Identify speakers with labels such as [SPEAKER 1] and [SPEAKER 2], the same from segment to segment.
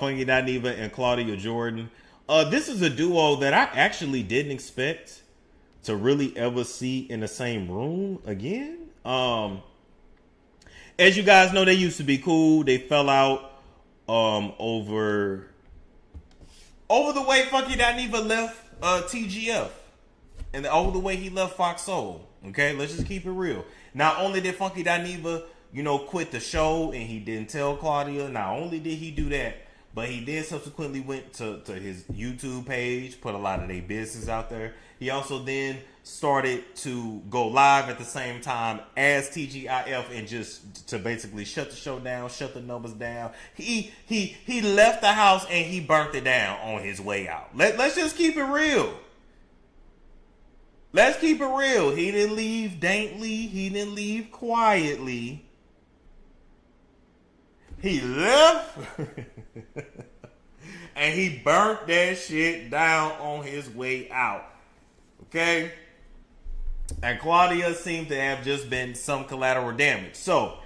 [SPEAKER 1] Funky Dineva and Claudia Jordan. This is a duo that I actually didn't expect to really ever see in the same room again. As you guys know, they used to be cool. They fell out over the way Funky Dineva left TGF and over the way he left Fox Soul. Okay, let's just keep it real. Not only did Funky Dineva, quit the show and he didn't tell Claudia. Not only did he do that, but he then subsequently went to his YouTube page, put a lot of their business out there. He also then started to go live at the same time as TGIF and just to basically shut the show down, shut the numbers down. He left the house and he burnt it down on his way out. Let's just keep it real. Let's keep it real. He didn't leave daintily. He didn't leave quietly. He left and he burnt that shit down on his way out. Okay? And Claudia seemed to have just been some collateral damage. So,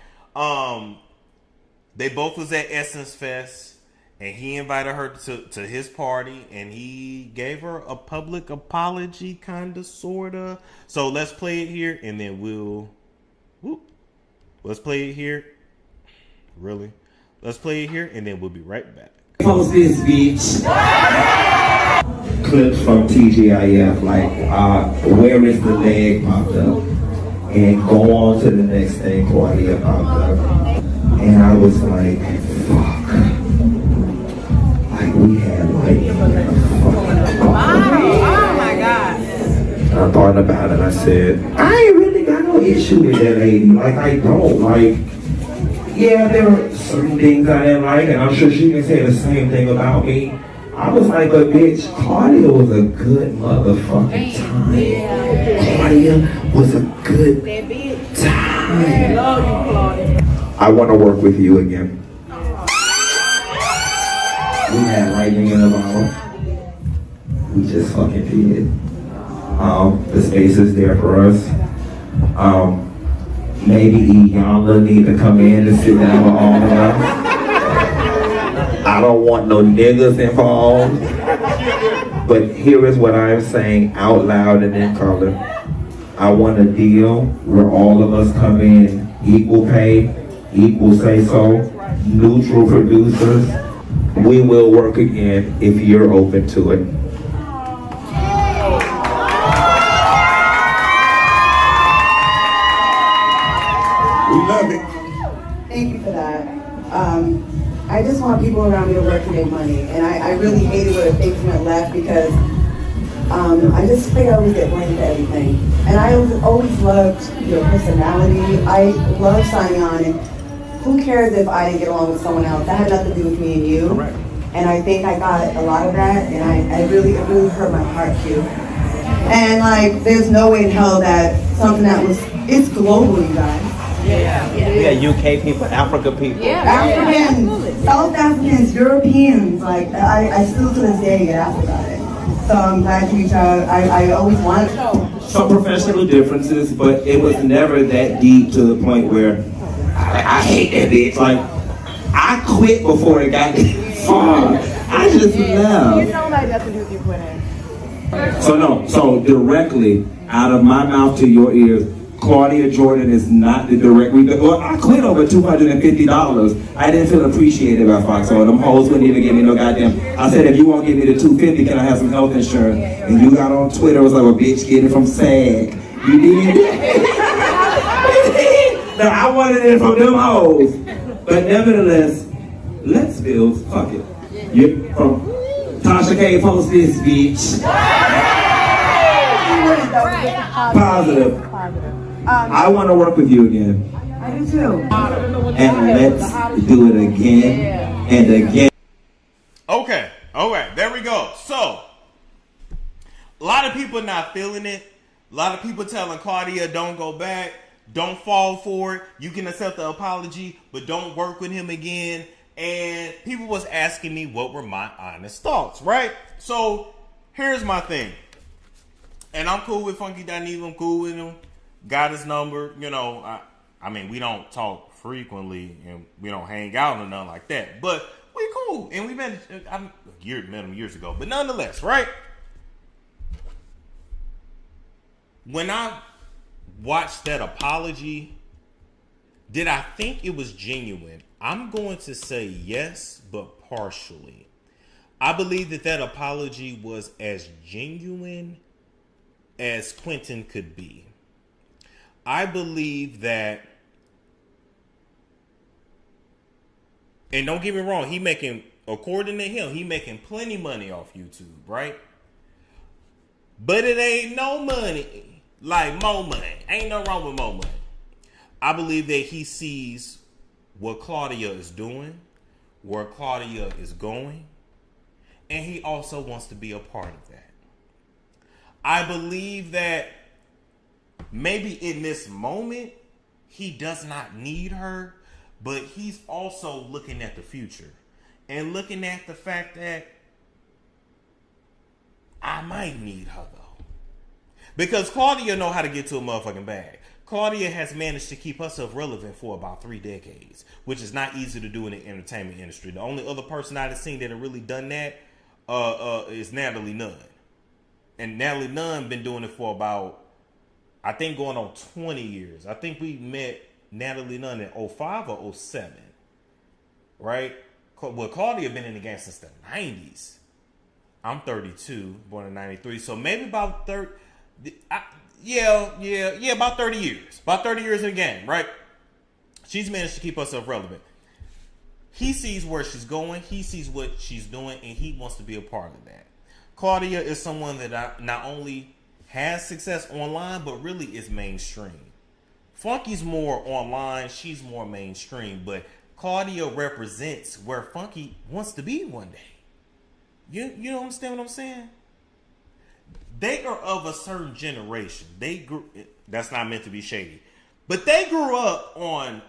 [SPEAKER 1] they both was at Essence Fest and he invited her to his party and he gave her a public apology, kind of, sort of. So let's play it here and then let's play it here. Really? Let's play it here and then we'll be right back.
[SPEAKER 2] Post this bitch. Clips from TGIF, like where is the leg popped up, and go on to the next thing. Claudia popped up, and I was like, fuck. Like we had lightning.
[SPEAKER 3] Oh my god.
[SPEAKER 2] I thought about it. I said, I ain't really got no issue with that lady. Like I don't like. Yeah, there were certain things I didn't like, and I'm sure she can say the same thing about me. I was like, but bitch, Claudia was a good motherfucking time. Claudia was a good time. I want to work with you again. We had lightning in the bottle. We just fucking did. The space is there for us. Maybe Iyanla need to come in and sit down with all of us. I don't want no niggas involved. But here is what I'm saying out loud and in color. I want a deal where all of us come in equal pay, equal say so, neutral producers. We will work again if you're open to it.
[SPEAKER 4] We love it.
[SPEAKER 5] Thank you for that. I just want people around me to work to make money. And I really hated when things went left because I just think I always get blamed for everything. And I always loved your personality. I love signing on. And who cares if I didn't get along with someone else? That had nothing to do with me and you.
[SPEAKER 4] Correct.
[SPEAKER 5] And I think I got a lot of that. And it really hurt my heart too. And like, there's no way in hell that something that it's global, you guys.
[SPEAKER 6] Yeah, UK people, Africa people.
[SPEAKER 5] Africans, South Africans, Europeans, like I still to this day get asked about it. So I'm glad you reached out. I always wanted to know.
[SPEAKER 2] Some professional differences, but it was never that deep to the point where I hate that bitch. Like, I quit before it got far. I just left.
[SPEAKER 3] You know like nothing to do with you quitting.
[SPEAKER 2] So directly out of my mouth to your ears, Claudia Jordan is not the direct. Well, I quit over $250. I didn't feel appreciated by Fox, so them hoes wouldn't even give me no goddamn. I said, if you won't give me the $250, can I have some health insurance? And you got on Twitter, was like, well, bitch, get it from SAG. You did? No, I wanted it from them hoes. But nevertheless, let's build. Fuck it. You from Tasha K. Post this, bitch. Positive. I want to work with you again.
[SPEAKER 5] I do too.
[SPEAKER 2] And let's do it again and again.
[SPEAKER 1] Okay, there we go. So, a lot of people not feeling it. A lot of people telling Claudia, don't go back, don't fall for it. You can accept the apology, but don't work with him again. And people was asking me what were my honest thoughts, right? So, here's my thing. And I'm cool with Funky Dineva. I'm cool with him. Got his number. You know, I mean, we don't talk frequently and we don't hang out or nothing like that. But We cool. And we met him years ago. But nonetheless, right? When I watched that apology, did I think it was genuine? I'm going to say yes, but partially. I believe that apology was as genuine as Quentin could be. I believe that, and don't get me wrong, according to him, he making plenty money off YouTube, right? But it ain't no money like more money. Ain't no wrong with more money. I believe that he sees what Claudia is doing, where Claudia is going, and he also wants to be a part of that. I believe that maybe in this moment, he does not need her, but he's also looking at the future and looking at the fact that I might need her though. Because Claudia know how to get to a motherfucking bag. Claudia has managed to keep herself relevant for about 3 decades, which is not easy to do in the entertainment industry. The only other person I've seen that have really done that is Natalie Nunn. And Natalie Nunn been doing it for about, I think, going on 20 years. I think we met Natalie Nunn in 05 or 07, right? Well, Claudia been in the game since the 90s. I'm 32, born in 93, so maybe about 30. About 30 years. About 30 years in the game, right? She's managed to keep herself relevant. He sees where she's going. He sees what she's doing, and he wants to be a part of that. Claudia is someone that not only has success online, but really is mainstream. Funky's more online. She's more mainstream. But Claudia represents where Funky wants to be one day. You don't understand what I'm saying? They are of a certain generation. They grew. That's not meant to be shady, but they grew up on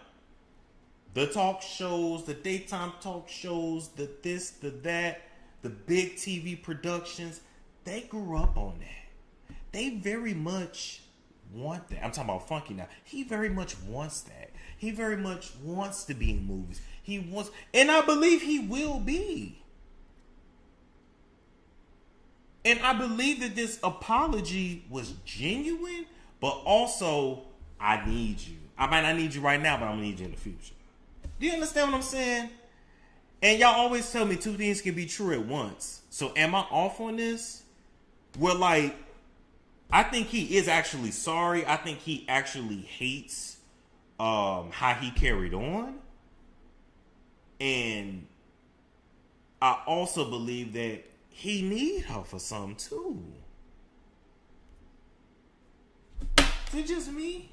[SPEAKER 1] the talk shows, the daytime talk shows, the this, the that, the big TV productions. They grew up on that. They very much want that. I'm talking about Funky now. He very much wants that. He very much wants to be in movies. He wants, and I believe he will be. And I believe that this apology was genuine, but also, I need you. I might not need you right now, but I'm going to need you in the future. Do you understand what I'm saying? And y'all always tell me 2 things can be true at once. So am I off on this? Well, like, I think he is actually sorry. I think he actually hates how he carried on. And I also believe that he need her for something too. Is it just me?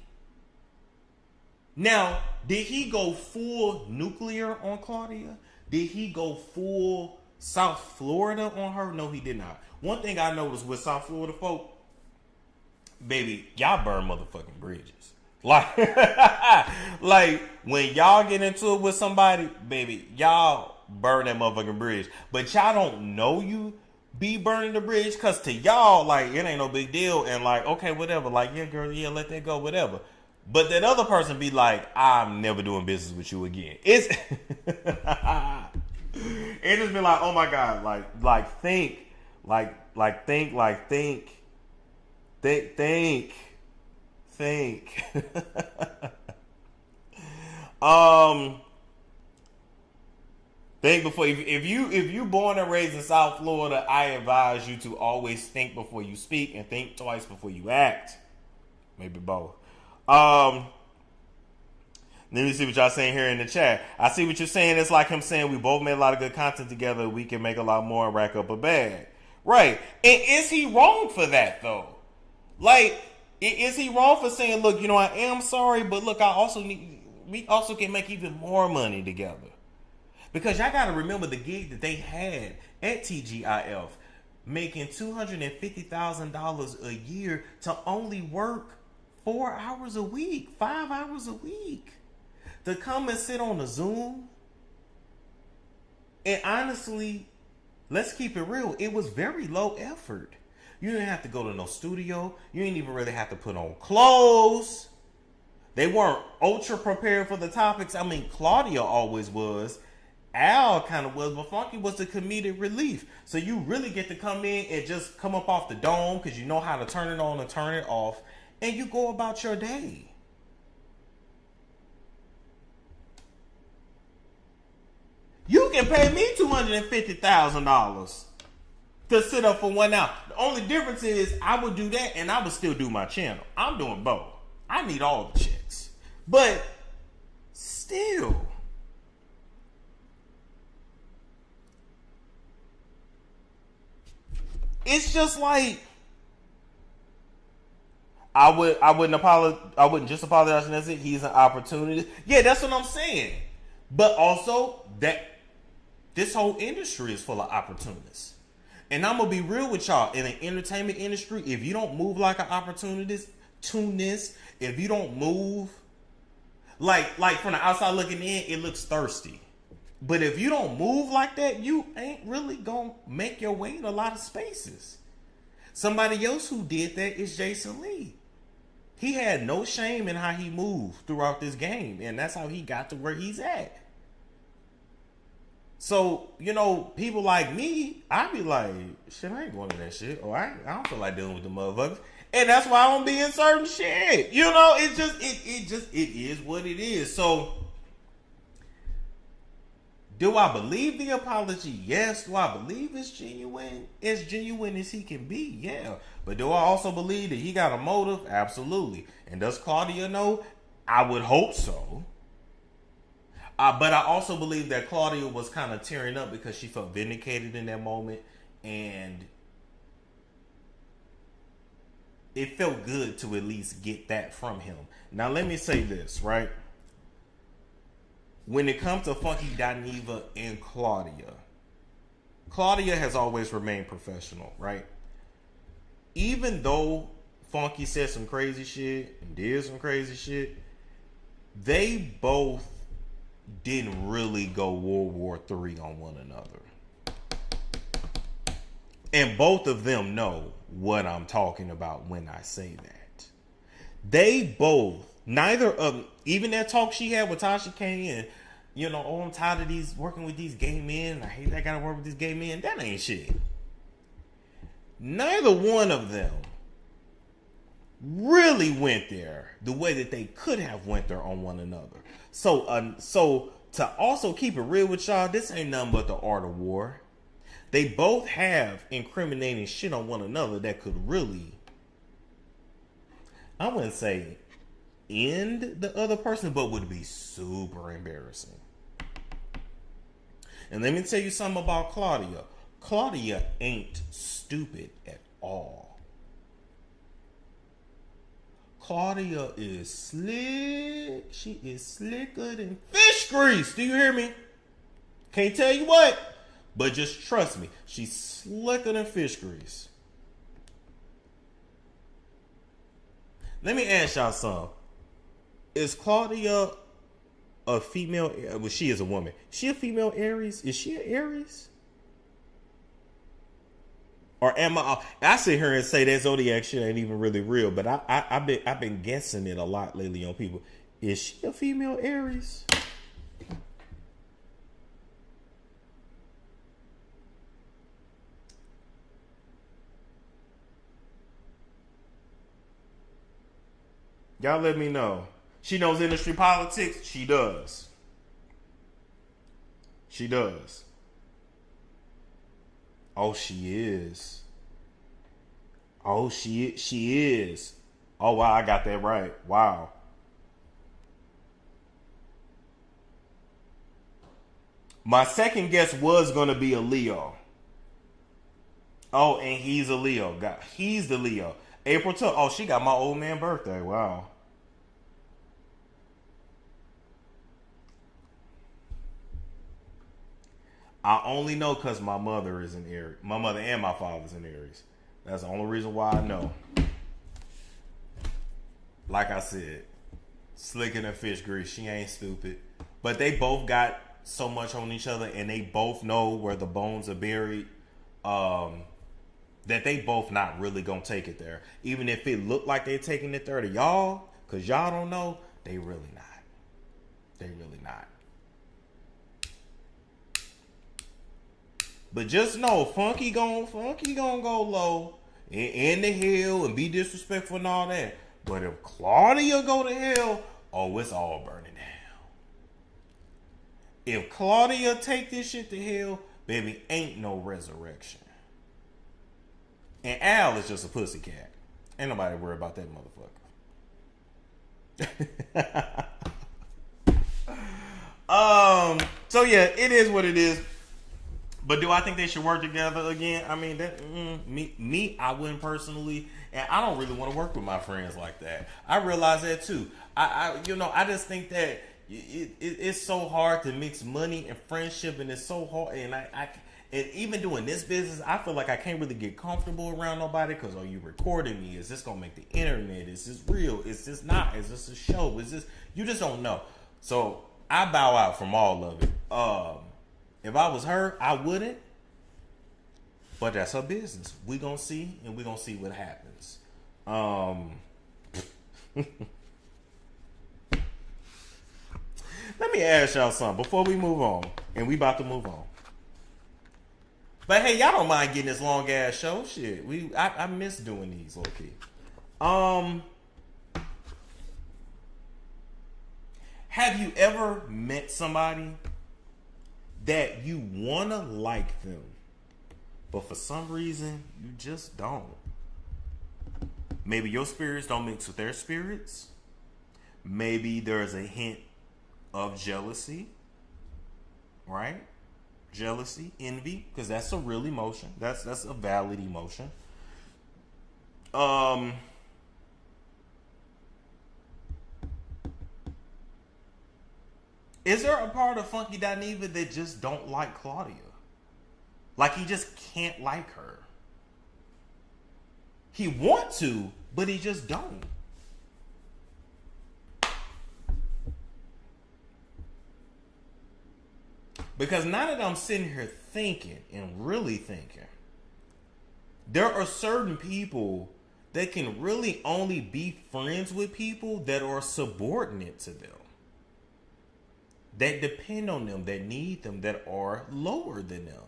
[SPEAKER 1] Now, did he go full nuclear on Claudia? Did he go full South Florida on her? No, he did not. One thing I noticed with South Florida folk, baby, y'all burn motherfucking bridges. Like, like when y'all get into it with somebody, baby, y'all burn that motherfucking bridge. But y'all don't know you be burning the bridge, because to y'all, like, it ain't no big deal. And like, okay, whatever. Like, yeah, girl, yeah, let that go, whatever. But that other person be like, I'm never doing business with you again. It's it just be like, oh my God, think. Think before, if you born and raised in South Florida, I advise you to always think before you speak and think twice before you act. Maybe both. Let me see what y'all saying here in the chat. I see what you're saying. It's like him saying we both made a lot of good content together. We can make a lot more and rack up a bag. Right. And is he wrong for that though? Like, is he wrong for saying, look, you know, I am sorry, but look, we also can make even more money together? Because y'all got to remember the gig that they had at TGIF, making $250,000 a year to only work 4 hours a week, 5 hours a week. To come and sit on a Zoom. And honestly, let's keep it real. It was very low effort. You didn't have to go to no studio. You didn't even really have to put on clothes. They weren't ultra prepared for the topics. I mean, Claudia always was. Al kind of was, but Funky was the comedic relief. So you really get to come in and just come up off the dome because you know how to turn it on and turn it off, and you go about your day. You can pay me $250,000 to sit up for 1 hour. The only difference is I would do that and I would still do my channel. I'm doing both. I need all the checks. But still, it's just like I wouldn't just apologize and that's it. He's an opportunity. Yeah, that's what I'm saying. But also that this whole industry is full of opportunists. And I'm gonna be real with y'all. In the entertainment industry, if you don't move like an opportunist, if you don't move like from the outside looking in, it looks thirsty. But if you don't move like that, you ain't really gonna make your way in a lot of spaces. Somebody else who did that is Jason Lee. He had no shame in how he moved throughout this game, and that's how he got to where he's at. So, people like me, I be like, shit, I ain't going to that shit. Or I don't feel like dealing with the motherfuckers. And that's why I don't be in certain shit. It is what it is. So, do I believe the apology? Yes. Do I believe it's genuine? As genuine as he can be? Yeah. But do I also believe that he got a motive? Absolutely. And does Claudia know? I would hope so. But I also believe that Claudia was kind of tearing up because she felt vindicated in that moment. And it felt good to at least get that from him. Now, let me say this, right? When it comes to Funky Dineva and Claudia has always remained professional, right? Even though Funky said some crazy shit and did some crazy shit, they both didn't really go World War III on one another. And both of them know what I'm talking about when I say that. They both, neither of, even that talk she had with Tasha K and, oh, I'm tired of working with these gay men. I hate that I gotta work with these gay men. That ain't shit. Neither one of them really went there the way that they could have went there on one another. So to also keep it real with y'all, this ain't nothing but the art of war. They both have incriminating shit on one another that could really, I wouldn't say end the other person, but would be super embarrassing. And let me tell you something about Claudia. Claudia ain't stupid at all. Claudia is slick. She is slicker than fish grease. Do you hear me? Can't tell you what, but just trust me. She's slicker than fish grease. Let me ask y'all something. Is Claudia a female? Well, she is a woman. Is she a female Aries? Is she an Aries? Or am I sit here and say that zodiac shit ain't even really real, but I've been guessing it a lot lately on people. Is she a female Aries? Y'all let me know. She knows industry politics. She does. She does. Oh, she is. Oh, she is. Oh, wow, I got that right. Wow. My second guess was going to be a Leo. Oh, and he's a Leo. He's the Leo. April 2nd. Oh, she got my old man birthday. Wow. I only know because my mother is an Aries. My mother and my father's an Aries. That's the only reason why I know. Like I said, slicker than fish grease. She ain't stupid. But they both got so much on each other, and they both know where the bones are buried, that they both not really gonna take it there. Even if it look like they're taking it there to y'all, because y'all don't know, they really not. They really not. But just know, Funky gon' go low and the hell and be disrespectful and all that. But if Claudia go to hell, oh, it's all burning down. If Claudia take this shit to hell, baby, ain't no resurrection. And Al is just a pussycat. Ain't nobody worry about that motherfucker. So yeah, it is what it is. But do I think they should work together again? I mean, that me, I wouldn't personally, and I don't really want to work with my friends like that. I realize that too. I just think that it's so hard to mix money and friendship, and it's so hard. And and even doing this business, I feel like I can't really get comfortable around nobody because, oh, you recording me? Is this gonna make the internet? Is this real? Is this not? Is this a show? Is this? You just don't know. So I bow out from all of it. If I was her, I wouldn't. But that's her business. We gonna see, and we gonna see what happens. Let me ask y'all something before we move on, and we about to move on. But hey, y'all don't mind getting this long ass show, shit. I miss doing these, okay. Have you ever met somebody that you wanna like them, but for some reason you just don't? Maybe your spirits don't mix with their spirits. Maybe there's a hint of jealousy, right? Jealousy, envy, because that's a real emotion. That's a valid emotion. Is there a part of Funky Dineva that just don't like Claudia? Like he just can't like her. He want to, but he just don't. Because now that I'm sitting here thinking and really thinking, there are certain people that can really only be friends with people that are subordinate to them, that depend on them, that need them, that are lower than them.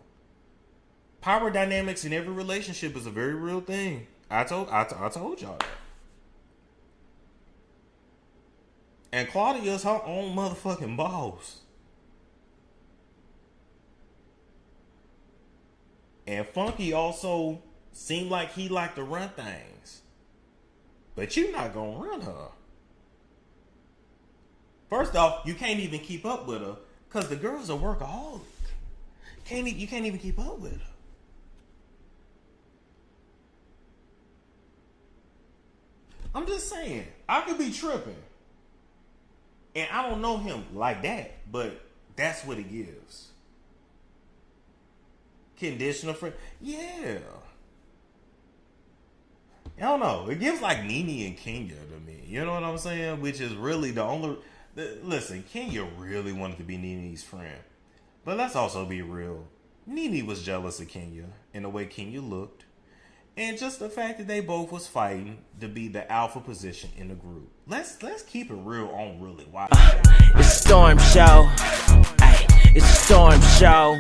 [SPEAKER 1] Power dynamics in every relationship is a very real thing. I told y'all that. And Claudia's her own motherfucking boss. And Funky also seemed like he liked to run things. But you're not gonna run her. First off, you can't even keep up with her because the girl's a workaholic. You can't even keep up with her. I'm just saying, I could be tripping. And I don't know him like that, but that's what it gives. Conditional friend. Yeah. I don't know. It gives like Nene and Kenya to me. You know what I'm saying? Which is really the only... Listen, Kenya really wanted to be Nene's friend. But let's also be real. Nene was jealous of Kenya in the way Kenya looked. And just the fact that they both was fighting to be the alpha position in the group. Let's keep it real on really why.
[SPEAKER 7] It's Storm Show. Ay, it's Storm Show.